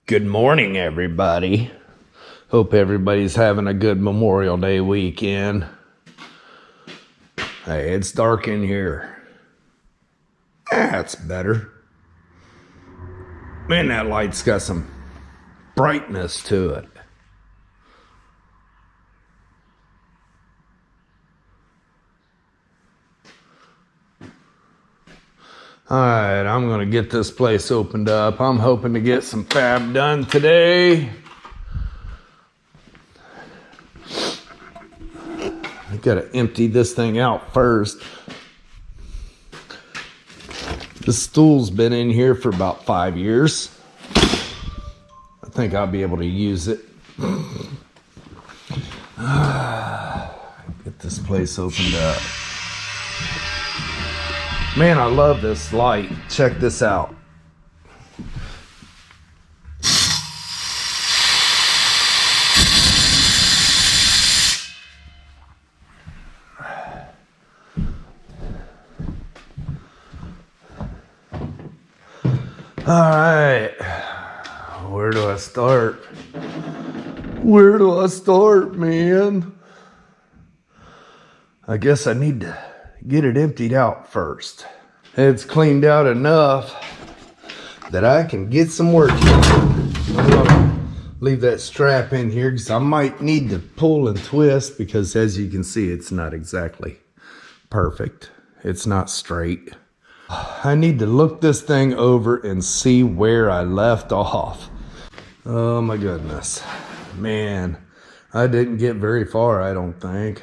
Good morning, everybody. Hope everybody's having a good Memorial Day weekend. Hey, it's dark in here. That's better. Man, that light's got some brightness to it. All right, I'm going to get this place opened up. I'm hoping to get some fab done today. I got to empty this thing out first. This stool's been in here for about 5 years. I think I'll be able to use it. Get this place opened up. Man, I love this light. Check this out. All right. Where do I start? Where do I start, man? I guess I need to get it emptied out first. It's cleaned out enough that I can get some work done. I'm gonna leave that strap in here because I might need to pull and twist because as you can see, it's not exactly perfect. It's not straight. I need to look this thing over and see where I left off. Oh my goodness. Man, I didn't get very far, I don't think.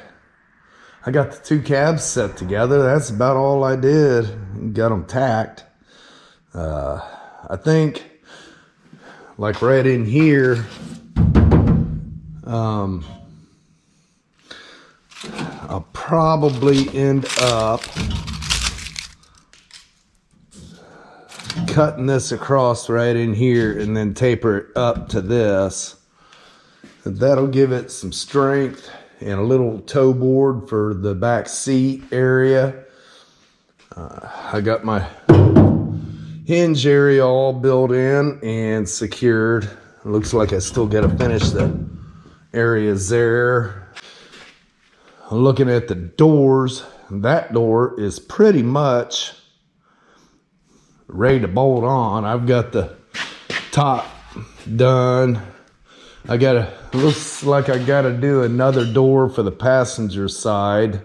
I got the two cabs set together. That's about all I did. Got them tacked. I think, like right in here, I'll probably end up cutting this across right in here and then taper it up to this. That'll give it some strength and a little toe board for the back seat area. I got my hinge area all built in and secured. It looks like I still got to finish the areas there. I'm looking at the doors. That door is pretty much ready to bolt on. I've got the top done. Looks like I gotta do another door for the passenger side.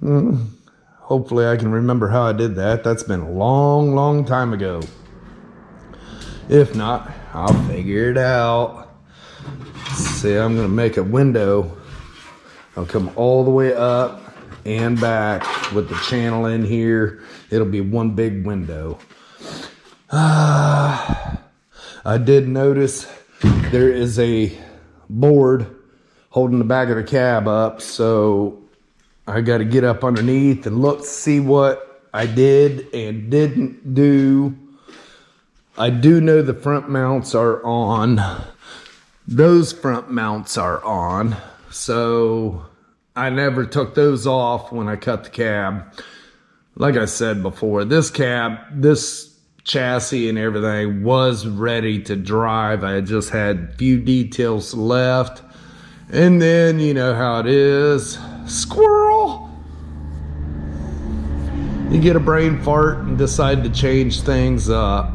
Hopefully I can remember how I did that. That's been a long time ago. If not, I'll figure it out. See, I'm gonna make a window. I'll come all the way up and back with the channel in here. It'll be one big window. I did notice there is a board holding the back of the cab up, so I got to get up underneath and look, see what I did and didn't do. I do know the front mounts are on. Those front mounts are on, so I never took those off when I cut the cab. Like I said before, this chassis and everything was ready to drive. I just had a few details left. And then, you know how it is. Squirrel! You get a brain fart and decide to change things up.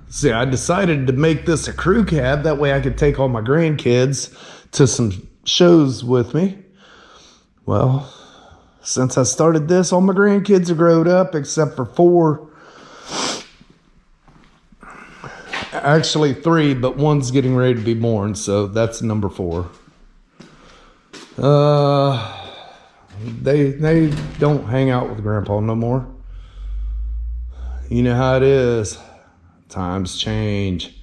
See, I decided to make this a crew cab. That way I could take all my grandkids to some shows with me. Well, since I started this, all my grandkids are grown up except for 4. Actually 3, but one's getting ready to be born, so that's number 4. They don't hang out with Grandpa no more. You know how it is. Times change.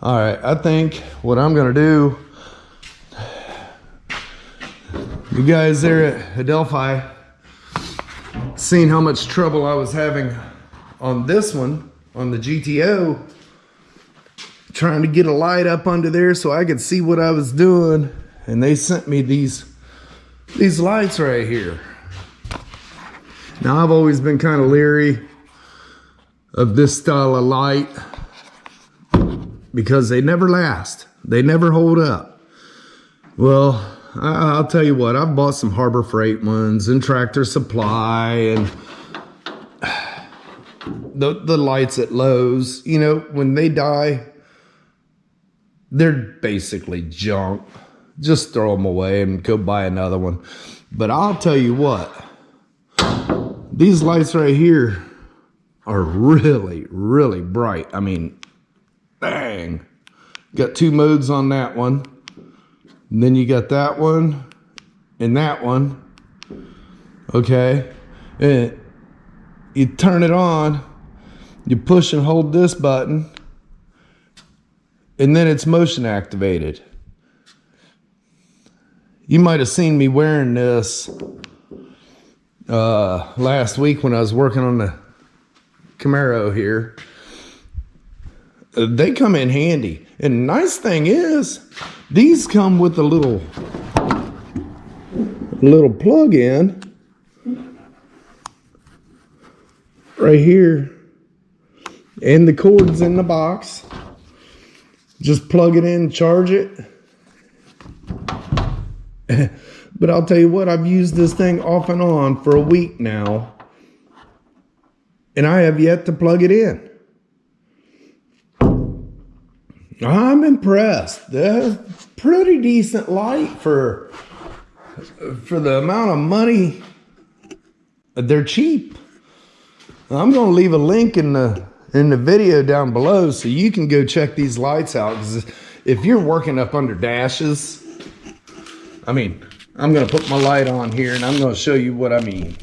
All right, I think what I'm gonna do, you guys there at Adelphi seen how much trouble I was having on this one, on the GTO, trying to get a light up under there so I could see what I was doing. And they sent me these lights right here. Now, I've always been kind of leery of this style of light because they never last. They never hold up. Well, I'll tell you what, I've bought some Harbor Freight ones and Tractor Supply and the lights at Lowe's. You know, when they die, they're basically junk. Just throw them away and go buy another one. But I'll tell you what, these lights right here are really, really bright. I mean, bang. Got 2 modes on that one. And then you got that one and that one. Okay. And you turn it on, you push and hold this button, and then it's motion activated. You might have seen me wearing this last week when I was working on the Camaro here. They come in handy. And the nice thing is, these come with a little plug-in right here. And the cord's in the box. Just plug it in, charge it. But I'll tell you what, I've used this thing off and on for a week now, and I have yet to plug it in. I'm impressed. They're pretty decent light for the amount of money. They're cheap. I'm going to leave a link in the video down below so you can go check these lights out. Because if you're working up under dashes, I mean, I'm going to put my light on here and I'm going to show you what I mean.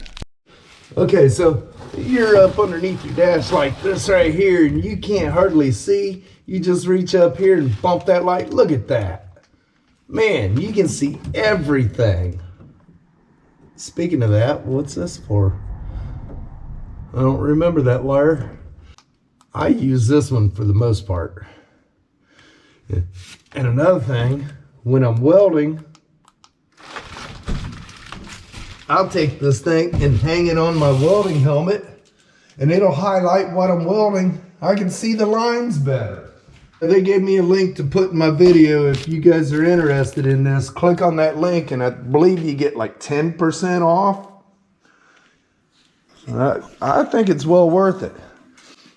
Okay, so you're up underneath your dash like this right here and you can't hardly see. You just reach up here and bump that light. Look at that. Man, you can see everything. Speaking of that, what's this for? I don't remember that wire. I use this one for the most part. And another thing, when I'm welding, I'll take this thing and hang it on my welding helmet and it'll highlight what I'm welding. I can see the lines better. They gave me a link to put in my video. If you guys are interested in this, click on that link and I believe you get like 10% off. I think it's well worth it.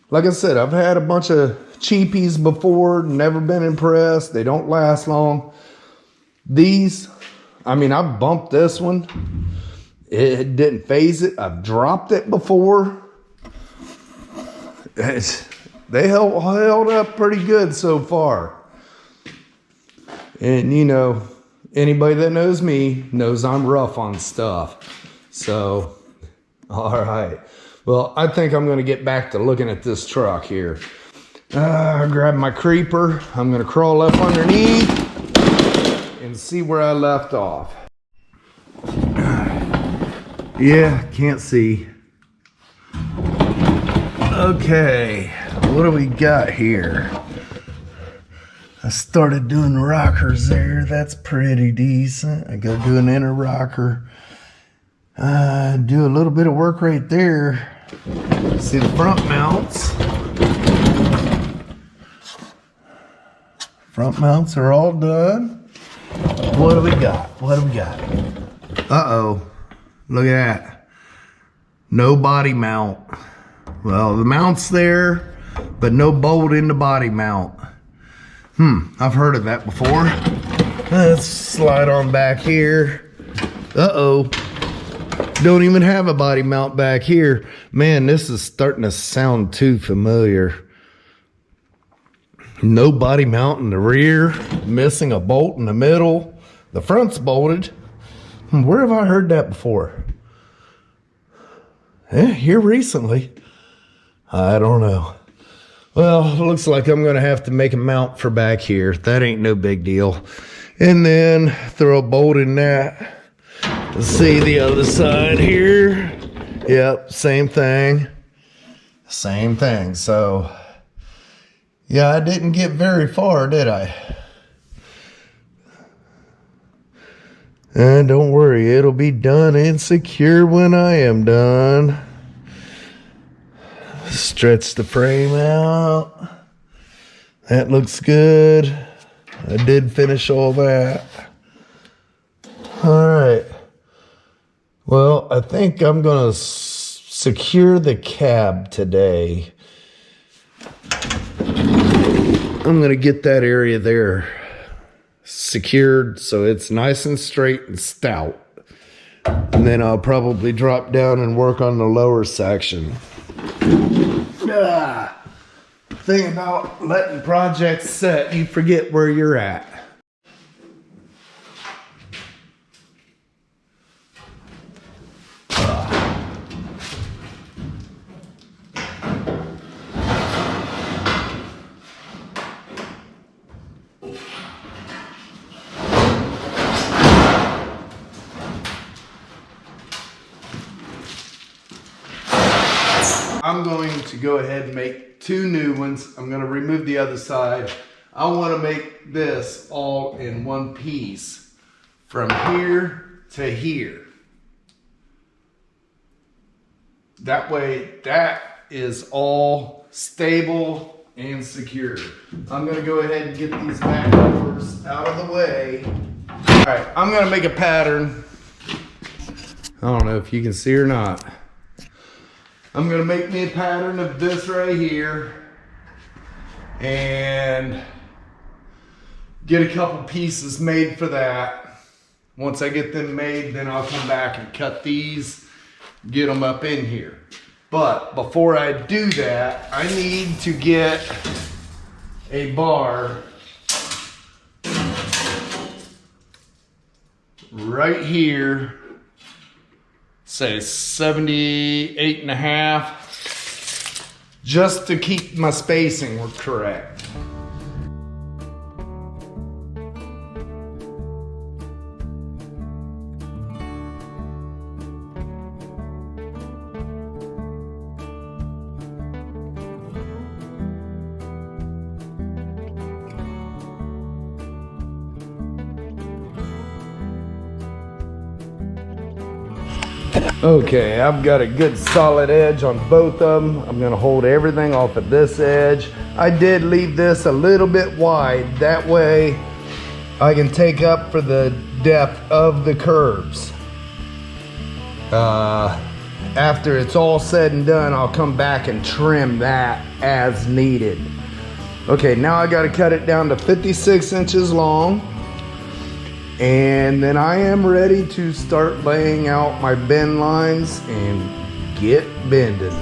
Like I said, I've had a bunch of cheapies before, never been impressed. They don't last long. These, I mean, I've bumped this one. It didn't phase it. I've dropped it before. They held up pretty good so far. And you know, anybody that knows me knows I'm rough on stuff. So, all right. Well, I think I'm going to get back to looking at this truck here. I grab my creeper. I'm going to crawl up underneath and see where I left off. Yeah, can't see. Okay, what do we got here? I started doing rockers there. That's pretty decent. I go do an inner rocker. Do a little bit of work right there. See the front mounts. Front mounts are all done. What do we got? What do we got? Uh-oh. Look at that. No body mount. Well, the mount's there, but no bolt in the body mount. I've heard of that before. Let's slide on back here. Uh-oh. Don't even have a body mount back here. Man, this is starting to sound too familiar. No body mount in the rear, missing a bolt in the middle. The front's bolted. Where have I heard that before? Here recently. I don't know. Well, it looks like I'm going to have to make a mount for back here. That ain't no big deal. And then throw a bolt in that. Let's see the other side here. Yep, same thing. Same thing. So, yeah, I didn't get very far, did I? And don't worry, it'll be done and secure when I am done. Stretch the frame out. That looks good. I did finish all that. All right. Well, I think I'm gonna secure the cab today. I'm gonna get that area there secured so it's nice and straight and stout. And then I'll probably drop down and work on the lower section. Thing about letting projects set, you forget where you're at. I'm going to go ahead and make 2 new ones. I'm going to remove the other side. I want to make this all in one piece from here to here. That way that is all stable and secure. I'm going to go ahead and get these back doors out of the way. All right, I'm going to make a pattern. I don't know if you can see or not. I'm gonna make me a pattern of this right here and get a couple pieces made for that. Once I get them made, then I'll come back and cut these, get them up in here. But before I do that, I need to get a bar right here. Say 78.5, just to keep my spacing correct. Okay, I've got a good solid edge on both of them. I'm gonna hold everything off of this edge. I did leave this a little bit wide. That way I can take up for the depth of the curves. After it's all said and done, I'll come back and trim that as needed. Okay, now I gotta cut it down to 56 inches long. And then I am ready to start laying out my bend lines and get bending.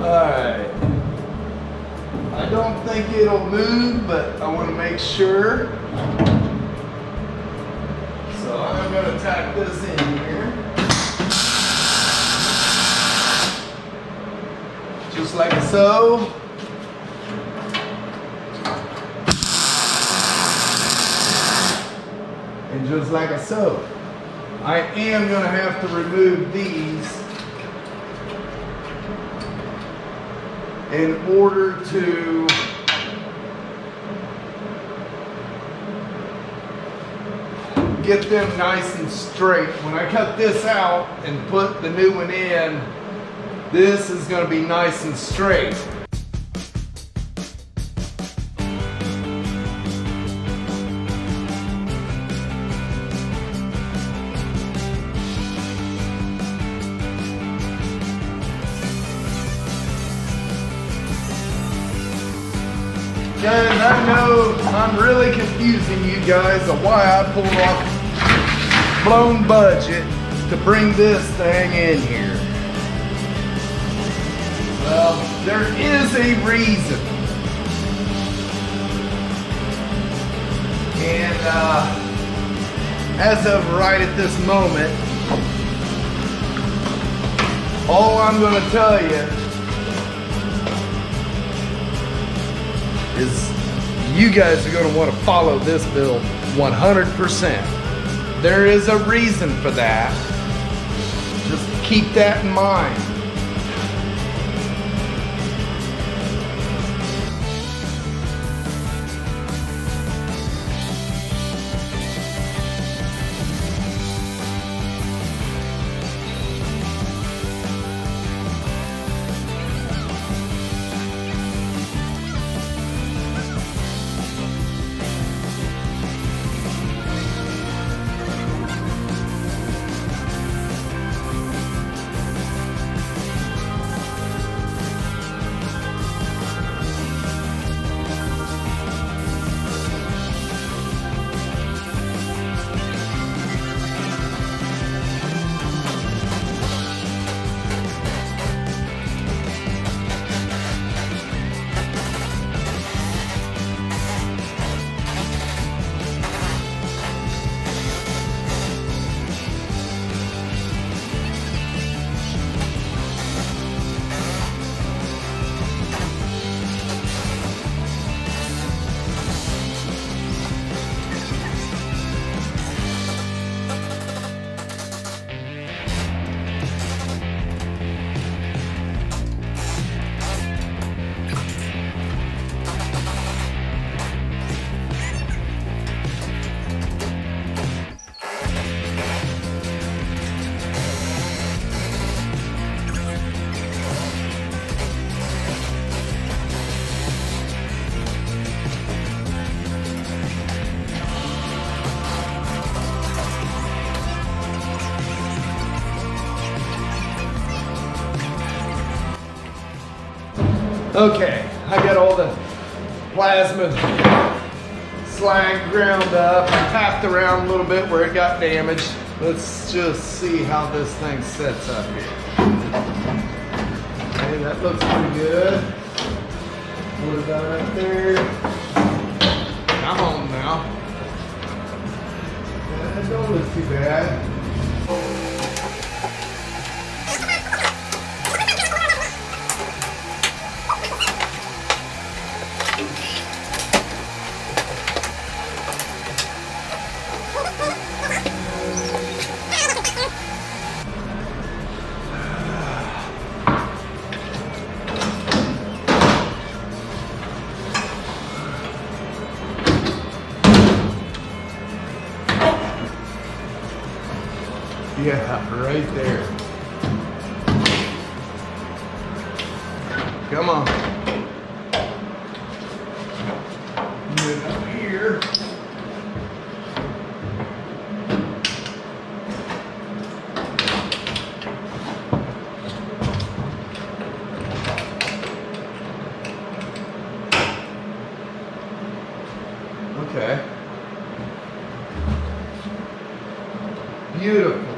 Alright. I don't think it'll move, but I want to make sure. So I'm going to tack this in here. Just like so. And just like so, I am going to have to remove these in order to get them nice and straight. When I cut this out and put the new one in, this is going to be nice and straight. Guys, I know I'm really confusing you guys of why I pulled off blown budget to bring this thing in here. Well, there is a reason. And as of right at this moment, all I'm going to tell you is you guys are going to want to follow this build 100%. There is a reason for that. Just keep that in mind. Okay, I got all the plasma slag ground up and tapped around a little bit where it got damaged. Let's just see how this thing sets up here. Okay, that looks pretty good. What about right there? Come on now. That don't look too bad. Yeah, right there. Come on. Move up here. Okay. Beautiful.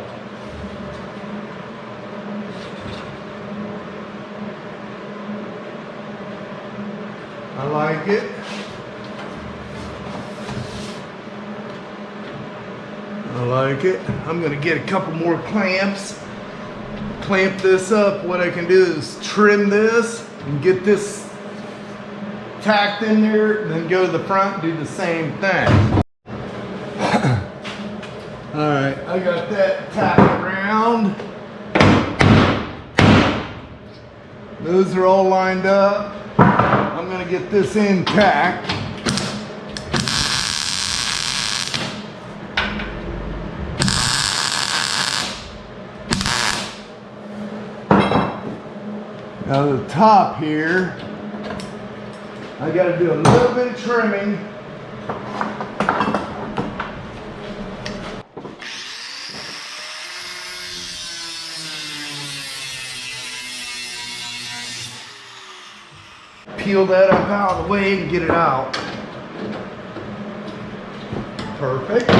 I like it. I like it. I'm gonna get a couple more clamps. Clamp this up. What I can do is trim this and get this tacked in there, then go to the front and do the same thing. Alright, I got that tacked around. Those are all lined up. I'm gonna get this intact. Now the top here, I gotta do a little bit of trimming. Peel that up out of the way and get it out. Perfect.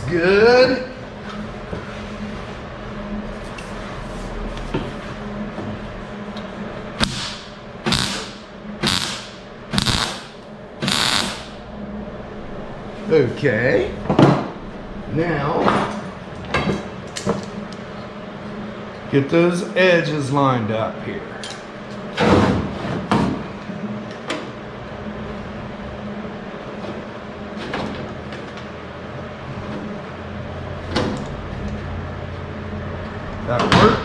Good. Okay. Now, get those edges lined up here. That'll work.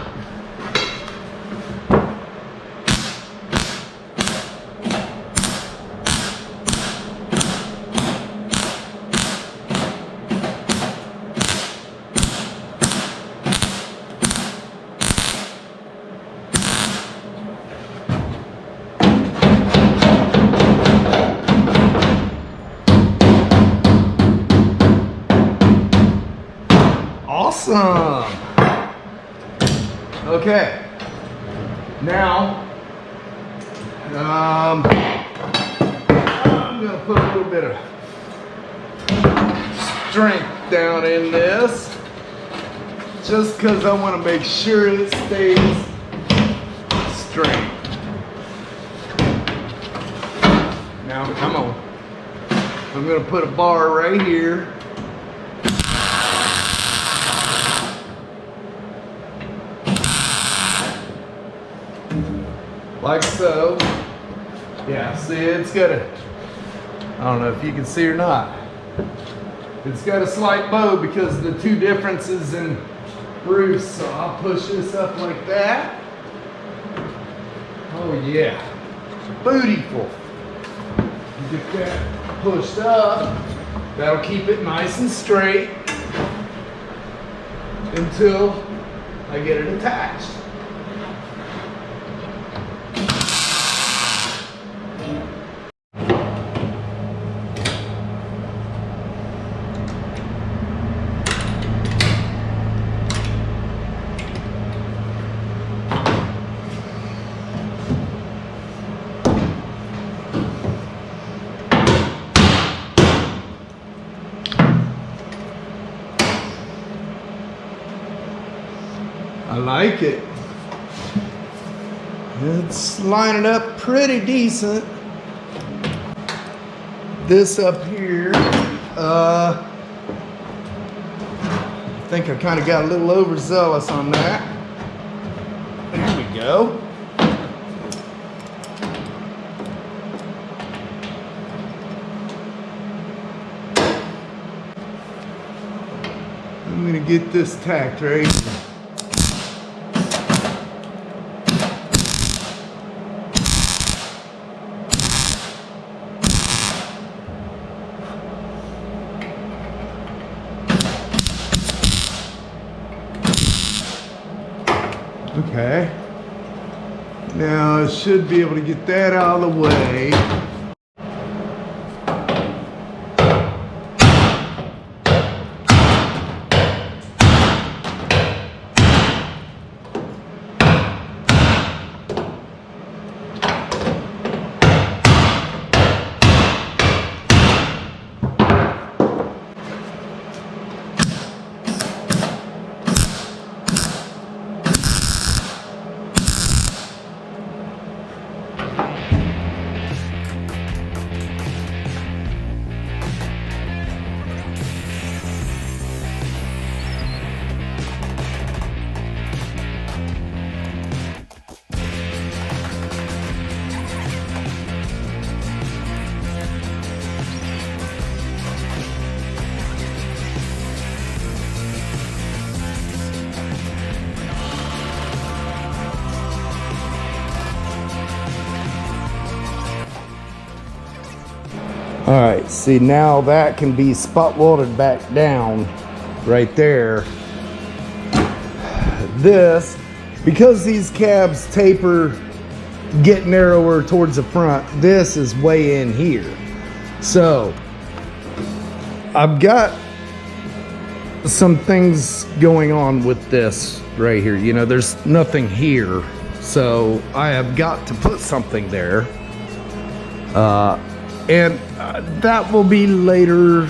Awesome. Okay, now I'm going to put a little bit of strength down in this just because I want to make sure it stays straight. Now, come on. I'm going to put a bar right here. Like so. Yeah, see, it's got a, I don't know if you can see or not. It's got a slight bow because of the two differences in roofs. So I'll push this up like that. Oh yeah, beautiful. Get that pushed up. That'll keep it nice and straight until I get it attached. I like it. It's lining up pretty decent. This up here, I think I kind of got a little overzealous on that. There we go. I'm gonna get this tacked right here. Okay, now I should be able to get that out of the way. See, now that can be spot welded back down right there. This, because these cabs taper, get narrower towards the front, this is way in here. So I've got some things going on with this right here. You know, there's nothing here, so I have got to put something there, and that will be later.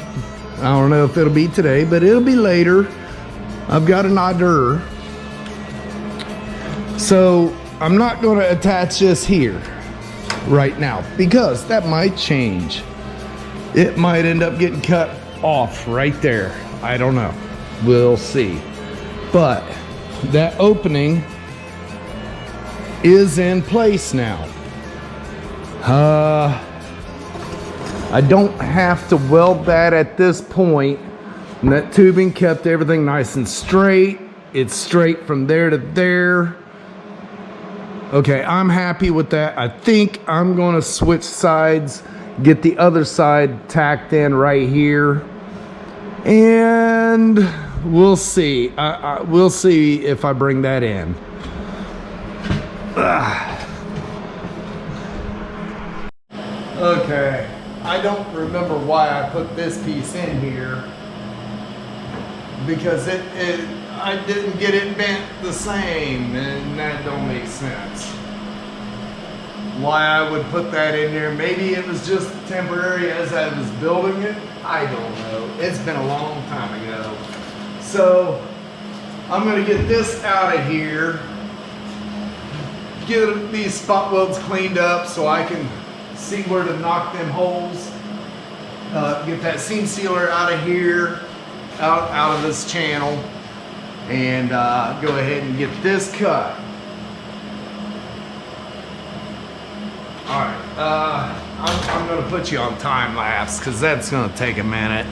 I don't know if it'll be today, but it'll be later. I've got an idea. So I'm not going to attach this here right now because that might change. It might end up getting cut off right there. I don't know. We'll see. But that opening is in place now. I don't have to weld that at this point. And that tubing kept everything nice and straight. It's straight from there to there. Okay, I'm happy with that. I think I'm gonna switch sides, get the other side tacked in right here, and we'll see. We'll see if I bring that in. Okay, I don't remember why I put this piece in here, because I didn't get it bent the same, and that don't make sense. Why I would put that in there? Maybe it was just temporary as I was building it. I don't know. It's been a long time ago. So I'm gonna get this out of here, get these spot welds cleaned up so I can see where to knock them holes, get that seam sealer out of here, out of this channel, and go ahead and get this cut. All right, I'm gonna put you on time lapse because that's gonna take a minute.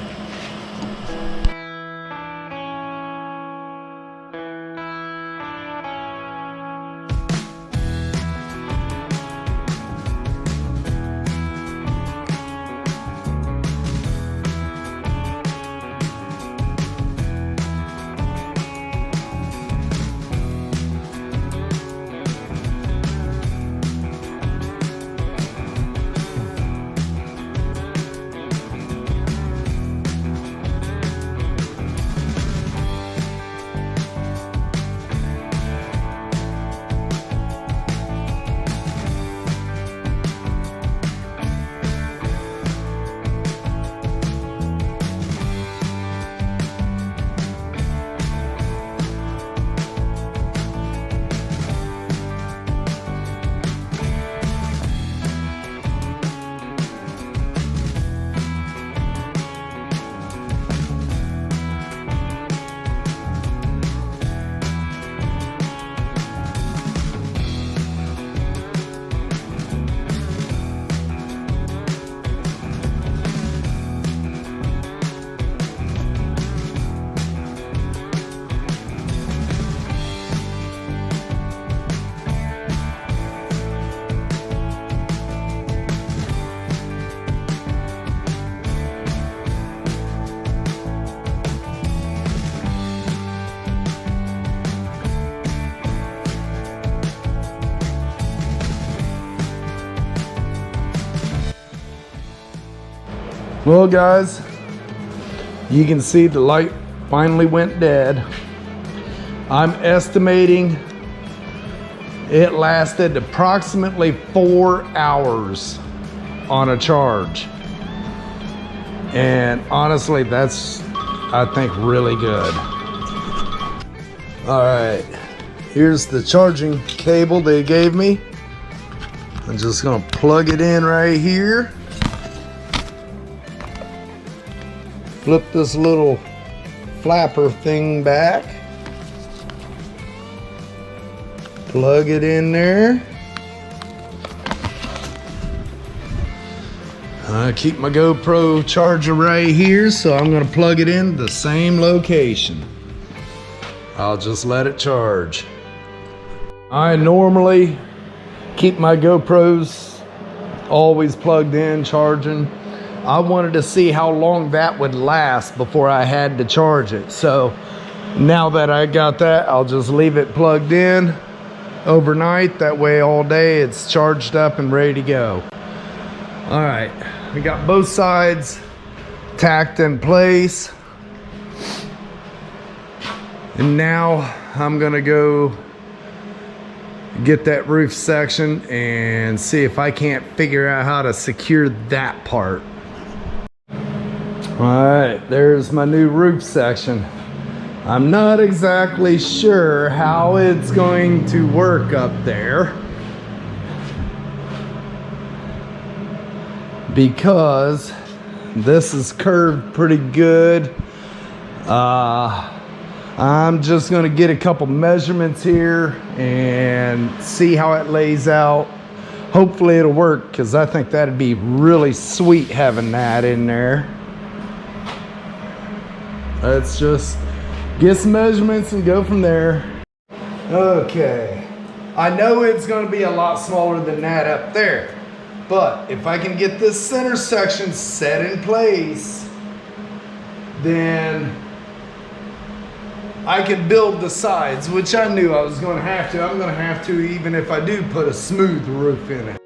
Well, guys, you can see the light finally went dead. I'm estimating it lasted approximately 4 hours on a charge. And honestly, that's, I think, really good. All right, here's the charging cable they gave me. I'm just gonna plug it in right here. Flip this little flapper thing back. Plug it in there. I keep my GoPro charger right here, so I'm gonna plug it in the same location. I'll just let it charge. I normally keep my GoPros always plugged in, charging. I wanted to see how long that would last before I had to charge it. So now that I got that, I'll just leave it plugged in overnight. That way all day it's charged up and ready to go. All right, we got both sides tacked in place. And now I'm gonna go get that roof section and see if I can't figure out how to secure that part. All right, there's my new roof section. I'm not exactly sure how it's going to work up there, because this is curved pretty good. I'm just gonna get a couple measurements here and see how it lays out. Hopefully it'll work, because I think that'd be really sweet having that in there. Let's just get some measurements and go from there. Okay, I know it's gonna be a lot smaller than that up there, but if I can get this center section set in place, then I can build the sides, which I knew I was going to have to. I'm going to have to, even if I do put a smooth roof in it.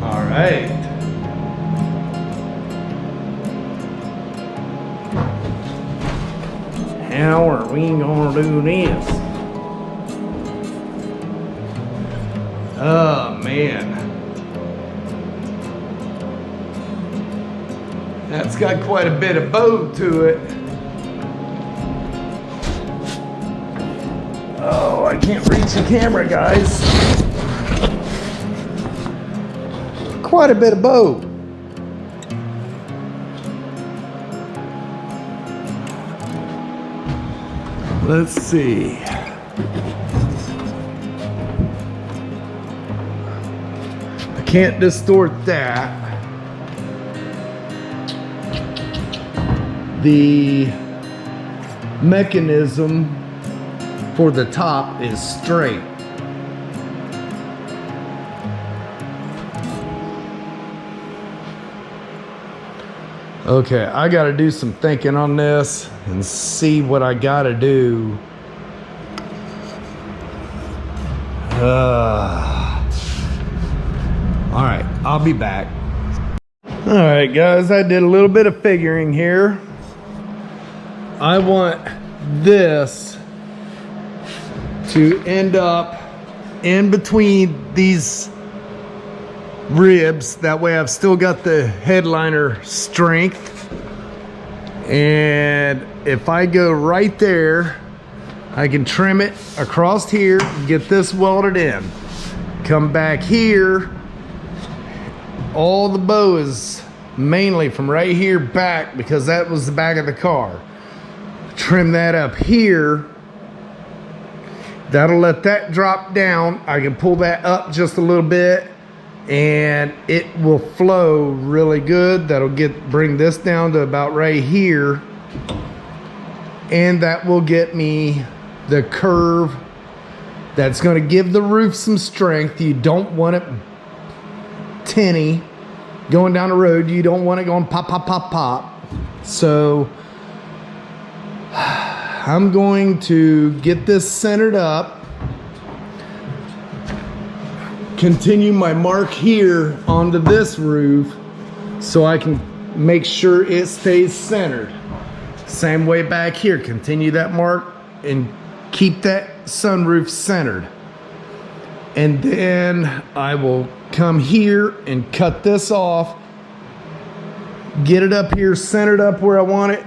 All right. How are we gonna do this? Oh man, that's got quite a bit of bow to it. Oh, I can't reach the camera, guys. Quite a bit of bow. Let's see. I can't distort that. The mechanism for the top is straight. Okay, I gotta do some thinking on this and see what I gotta do. All right, I'll be back. All right, guys, I did a little bit of figuring here. I want this to end up in between these ribs. That way I've still got the headliner strength. And if I go right there, I can trim it across here, get this welded in. Come back here. All the bow is mainly from right here back because that was the back of the car. Trim that up here. That'll let that drop down. I can pull that up just a little bit and it will flow really good. That'll bring this down to about right here, and that will get me the curve that's going to give the roof some strength. You don't want it tinny going down the road. You don't want it going pop pop pop pop. So I'm going to get this centered up, continue my mark here onto this roof so I can make sure it stays centered. Same way back here, continue that mark and keep that sunroof centered. And then I will come here and cut this off, get it up here centered up where I want it,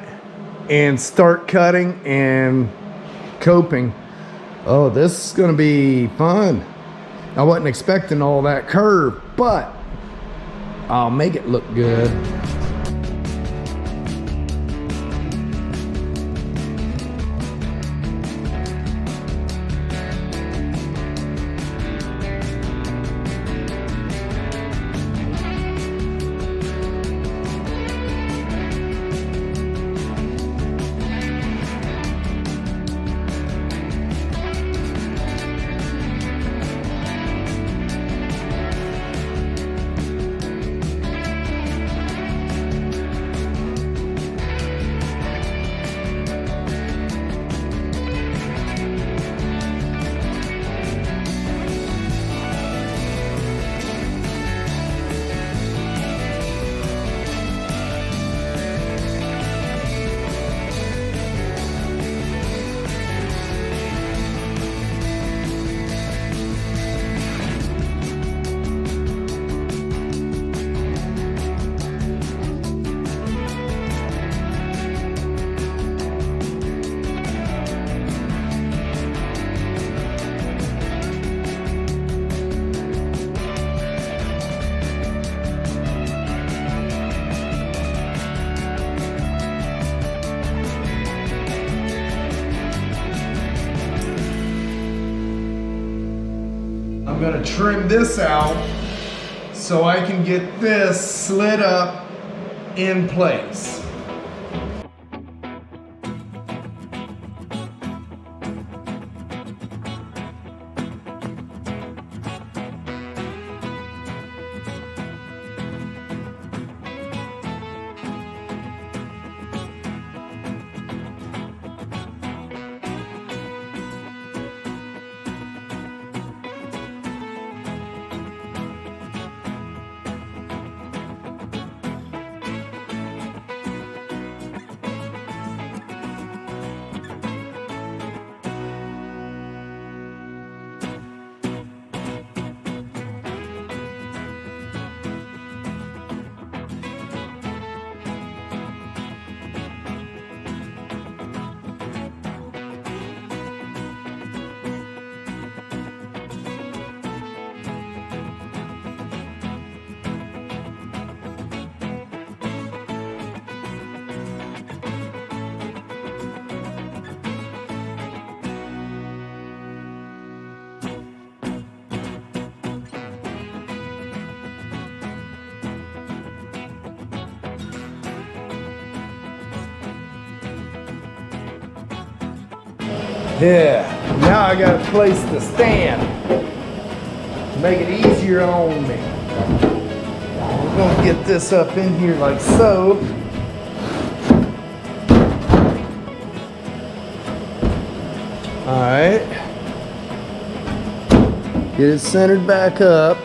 and start cutting and coping. Oh, this is gonna be fun. I wasn't expecting all that curve, but I'll make it look good. I'm gonna trim this out so I can get this slid up in place. Yeah, now I got a place to stand. Make it easier on me. We're gonna get this up in here like so. All right. Get it centered back up.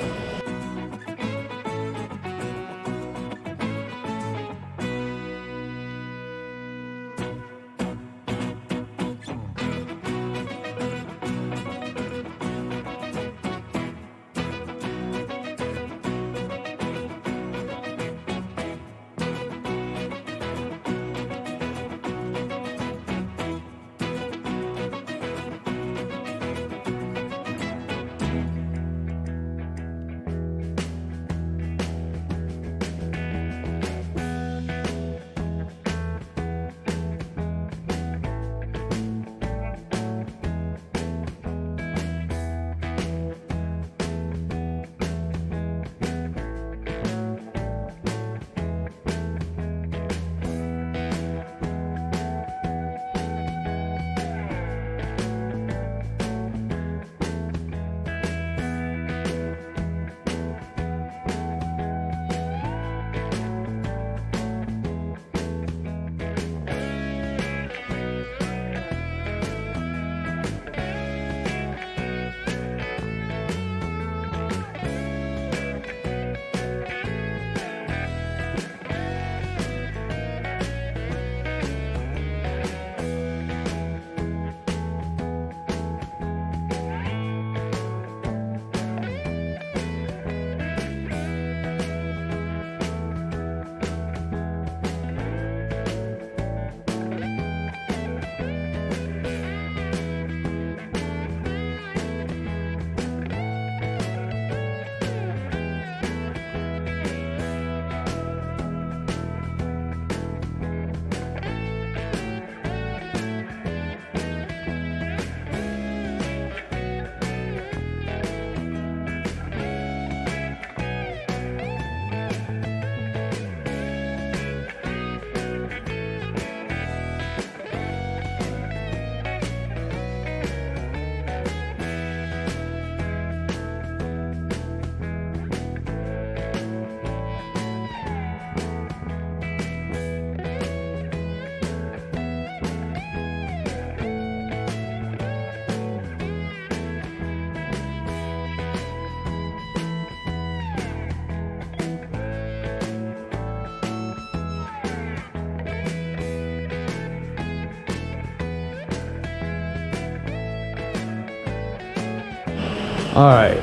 All right,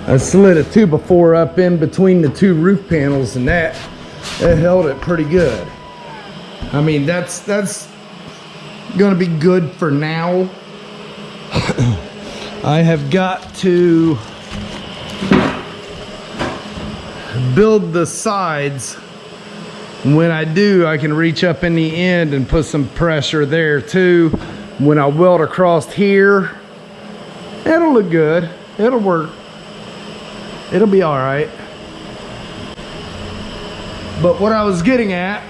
I slid a 2x4 up in between the two roof panels, and that held it pretty good. I mean, that's gonna be good for now. I have got to build the sides. When I do, I can reach up in the end and put some pressure there too. When I weld across here, it'll look good. It'll work. It'll be all right. But what I was getting at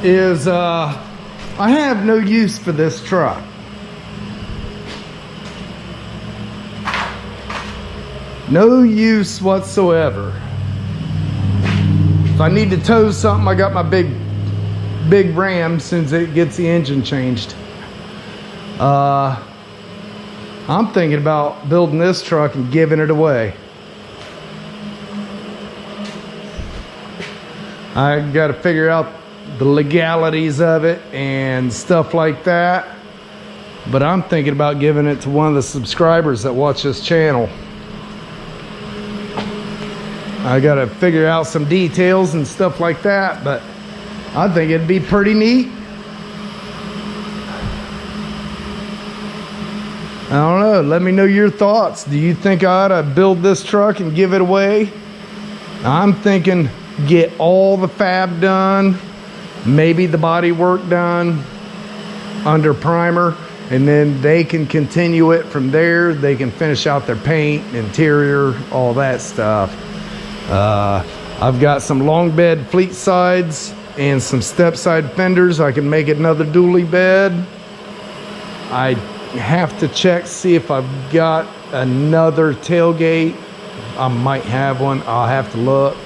is I have no use for this truck. No use whatsoever. If I need to tow something, I got my big Ram as soon as it gets the engine changed. I'm thinking about building this truck and giving it away. I got to figure out the legalities of it and stuff like that. But I'm thinking about giving it to one of the subscribers that watch this channel. I got to figure out some details and stuff like that, but I think it'd be pretty neat. I don't know. Let me know your thoughts. Do you think I ought to build this truck and give it away? I'm thinking get all the fab done, maybe the body work done under primer, and then they can continue it from there. They can finish out their paint, interior, all that stuff. I've got some long bed fleet sides and some step side fenders. I can make it another dually bed. I have to check, see if I've got another tailgate. I might have one. I'll have to look.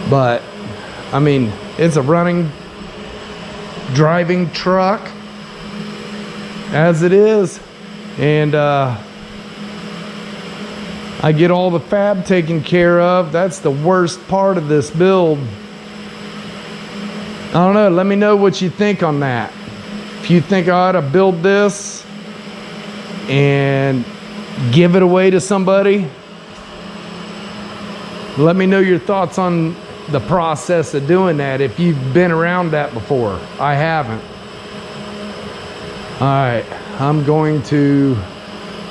But I mean, it's a running, driving truck as it is. And I get all the fab taken care of. That's the worst part of this build. I don't know. Let me know what you think on that. If you think I ought to build this and give it away to somebody, let me know your thoughts on the process of doing that if you've been around that before. I haven't. All right, I'm going to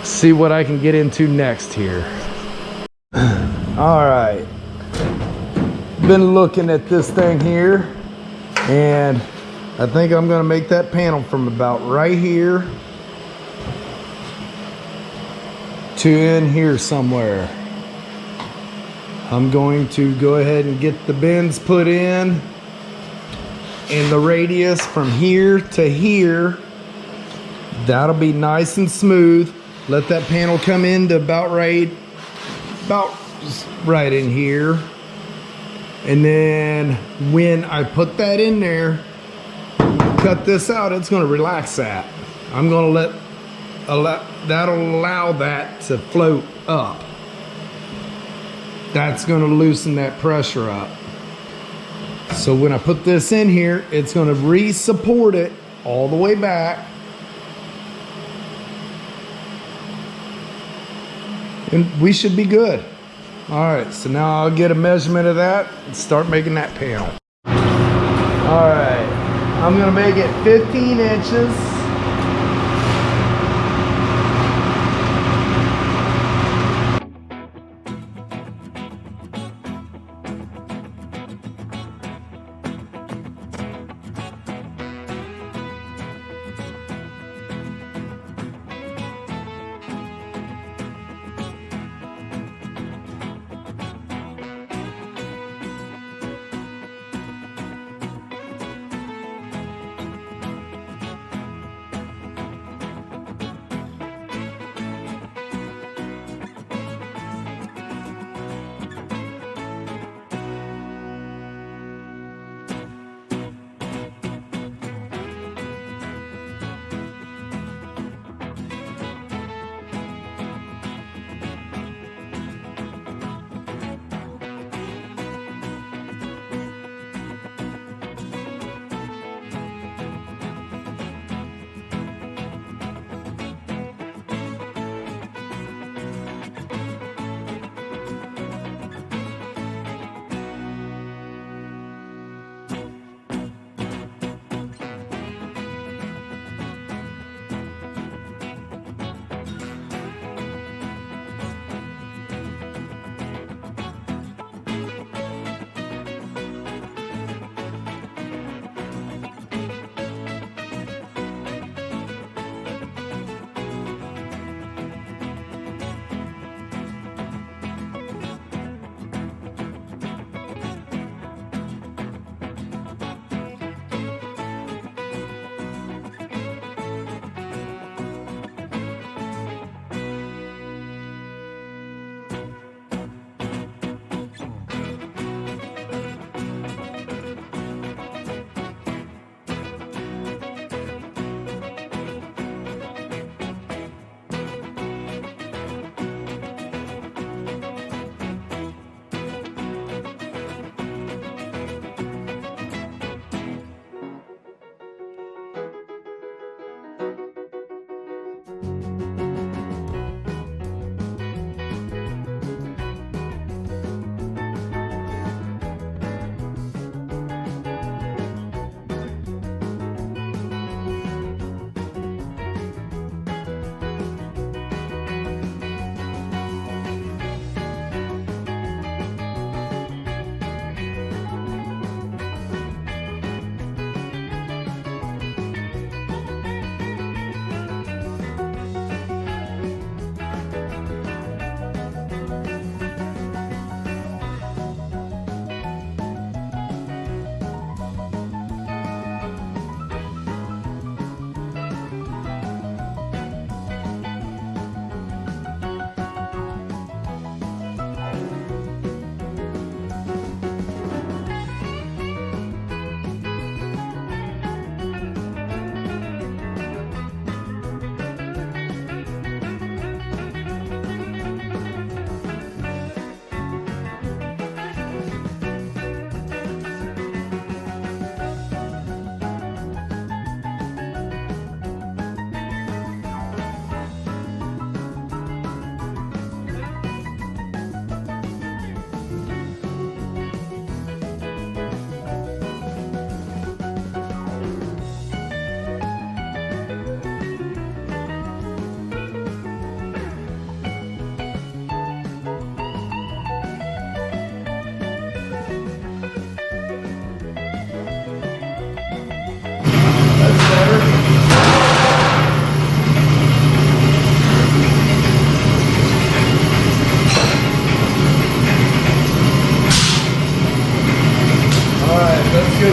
see what I can get into next here. All right, been looking at this thing here, and I think I'm gonna make that panel from about right here to in here somewhere. I'm going to go ahead and get the bends put in and the radius from here to here. That'll be nice and smooth. Let that panel come into about right in here. And then when I put that in there, cut this out, it's gonna relax that. I'm gonna that'll allow that to float up. That's gonna loosen that pressure up. So when I put this in here, it's gonna re-support it all the way back. And we should be good. All right, so now I'll get a measurement of that and start making that panel. All right, I'm gonna make it 15 inches.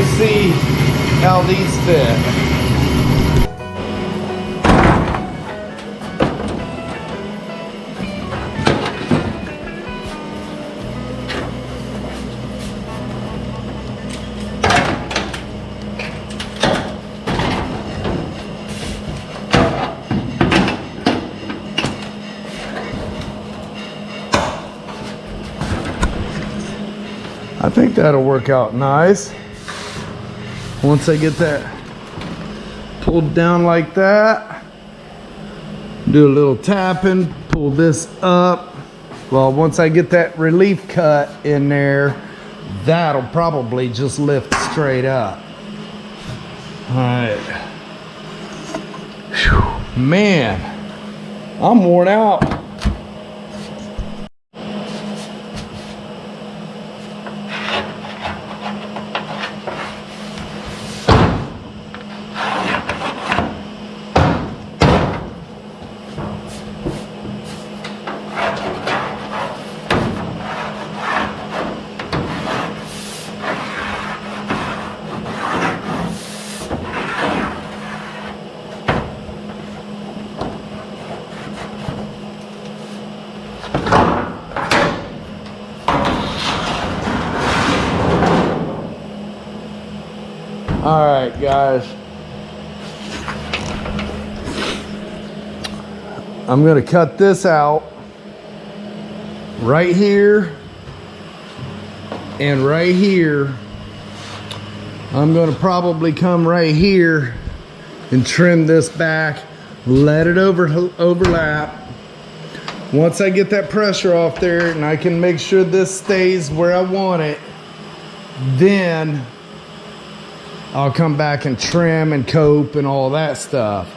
go see how these fit. I think that'll work out nice. Once I get that pulled down like that, do a little tapping, pull this up. Well, once I get that relief cut in there, that'll probably just lift straight up. All right. Whew. Man, I'm worn out. All right, guys. I'm gonna cut this out right here and right here. I'm gonna probably come right here and trim this back, let it overlap. Once I get that pressure off there and I can make sure this stays where I want it, then I'll come back and trim and cope and all that stuff.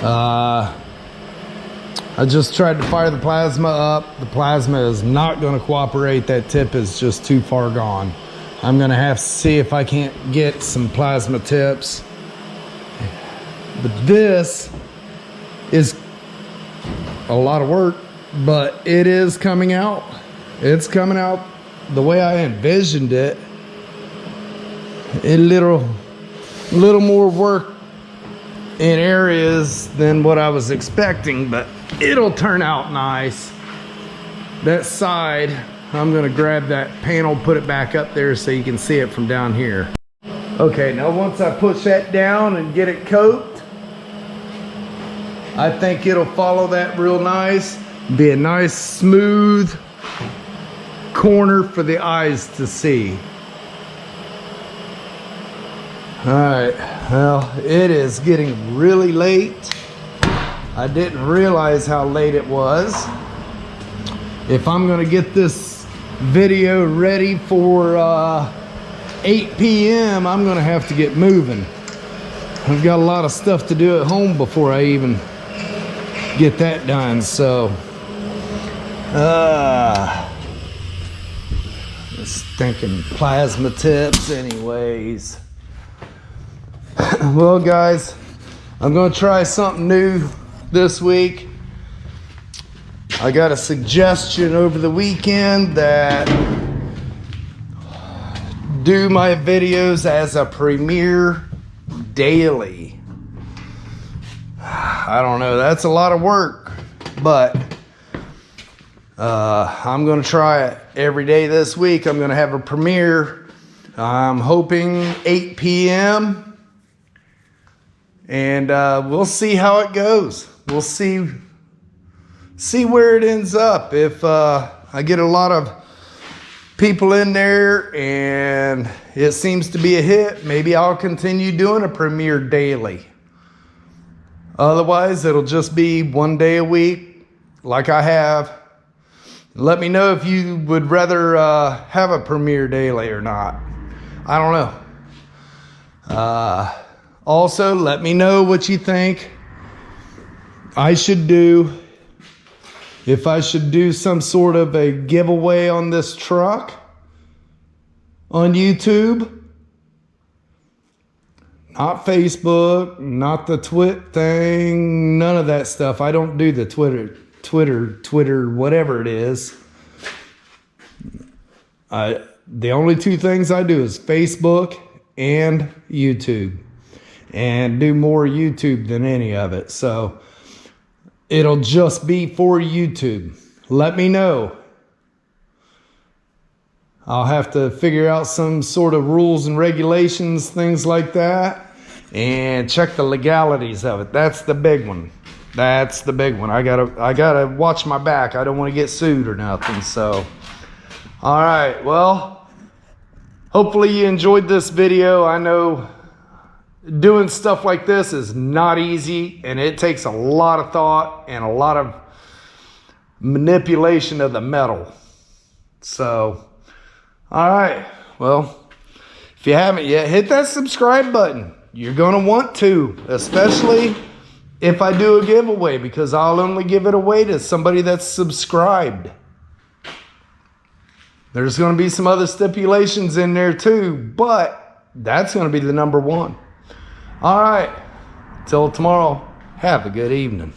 I just tried to fire the plasma up. The plasma is not going to cooperate. That tip is just too far gone. I'm going to have to see if I can't get some plasma tips. But this is a lot of work, but it is coming out. It's coming out the way I envisioned it. A little more work in areas than what I was expecting, but it'll turn out nice. That side, I'm gonna grab that panel, put it back up there so you can see it from down here. Okay, now once I push that down and get it coped, I think it'll follow that real nice. Be a nice smooth corner for the eyes to see. All right, well, it is getting really late. I didn't realize how late it was. If I'm gonna get this video ready for 8 p.m., I'm gonna have to get moving. I've got a lot of stuff to do at home before I even get that done, so. Just thinking plasma tips anyways. Well, guys, I'm going to try something new this week. I got a suggestion over the weekend that do my videos as a premiere daily. I don't know, that's a lot of work, but I'm going to try it every day this week. I'm going to have a premiere. I'm hoping 8 p.m. And we'll see how it goes. We'll see where it ends up. If I get a lot of people in there and it seems to be a hit, maybe I'll continue doing a premiere daily. Otherwise, it'll just be one day a week like I have. Let me know if you would rather have a premiere daily or not. I don't know. Also, let me know what you think I should do. If I should do some sort of a giveaway on this truck on YouTube. Not Facebook, not the Twit thing, none of that stuff. I don't do the Twitter, whatever it is. The only two things I do is Facebook and YouTube, and do more YouTube than any of it. So it'll just be for YouTube. Let me know. I'll have to figure out some sort of rules and regulations, things like that, and check the legalities of it. That's the big one. That's the big one. I gotta watch my back. I don't want to get sued or nothing. So, all right. Well, hopefully you enjoyed this video. I know doing stuff like this is not easy, and it takes a lot of thought and a lot of manipulation of the metal. So, all right. Well, if you haven't yet, hit that subscribe button. You're going to want to, especially if I do a giveaway, because I'll only give it away to somebody that's subscribed. There's going to be some other stipulations in there too, but that's going to be the number one. All right. Till tomorrow, have a good evening.